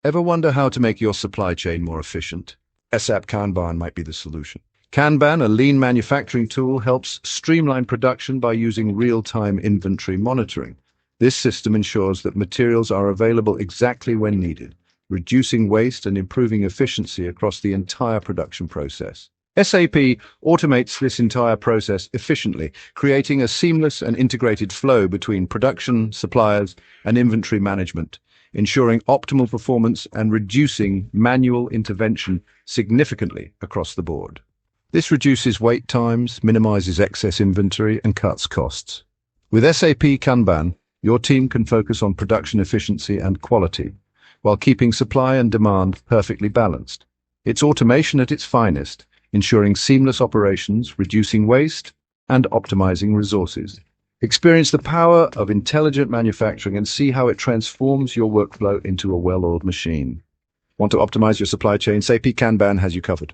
Ever wonder how to make your supply chain more efficient? SAP Kanban might be the solution. Kanban, a lean manufacturing tool, helps streamline production by using real-time inventory monitoring. This system ensures that materials are available exactly when needed, reducing waste and improving efficiency across the entire production process. SAP automates this entire process efficiently, creating a seamless and integrated flow between production, suppliers, and inventory management, ensuring optimal performance and reducing manual intervention significantly across the board. This reduces wait times, minimizes excess inventory, and cuts costs. With SAP Kanban, your team can focus on production efficiency and quality, while keeping supply and demand perfectly balanced. It's automation at its finest, ensuring seamless operations, reducing waste, and optimizing resources. Experience the power of intelligent manufacturing and see how it transforms your workflow into a well-oiled machine. Want to optimize your supply chain? SAP Kanban has you covered.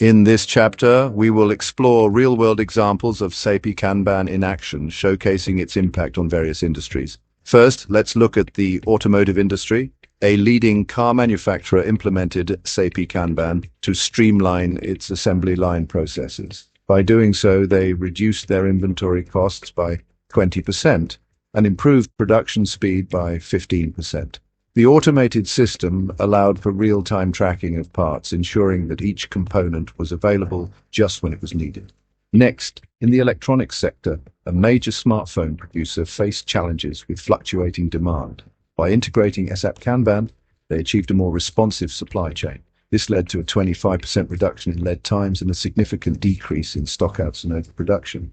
In this chapter, we will explore real-world examples of SAP Kanban in action, showcasing its impact on various industries. First, let's look at the automotive industry. A leading car manufacturer implemented SAP Kanban to streamline its assembly line processes. By doing so, they reduced their inventory costs by 20% and improved production speed by 15%. The automated system allowed for real-time tracking of parts, ensuring that each component was available just when it was needed. Next, in the electronics sector, a major smartphone producer faced challenges with fluctuating demand. By integrating SAP Kanban, they achieved a more responsive supply chain. This led to a 25% reduction in lead times and a significant decrease in stockouts and overproduction.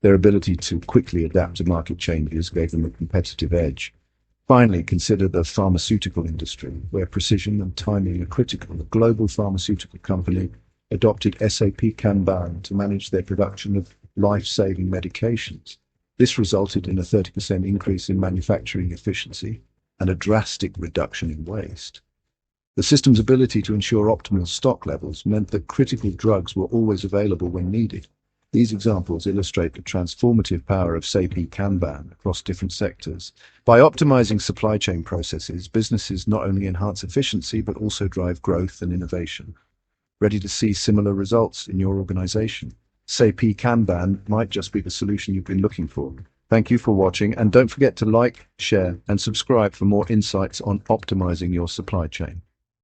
Their ability to quickly adapt to market changes gave them a competitive edge. Finally, consider the pharmaceutical industry, where precision and timing are critical. A global pharmaceutical company adopted SAP Kanban to manage their production of life-saving medications. This resulted in a 30% increase in manufacturing efficiency and a drastic reduction in waste. The system's ability to ensure optimal stock levels meant that critical drugs were always available when needed. These examples illustrate the transformative power of SAP Kanban across different sectors. By optimizing supply chain processes, businesses not only enhance efficiency but also drive growth and innovation. Ready to see similar results in your organization? SAP Kanban might just be the solution you've been looking for. Thank you for watching, and don't forget to like, share, and subscribe for more insights on optimizing your supply chain.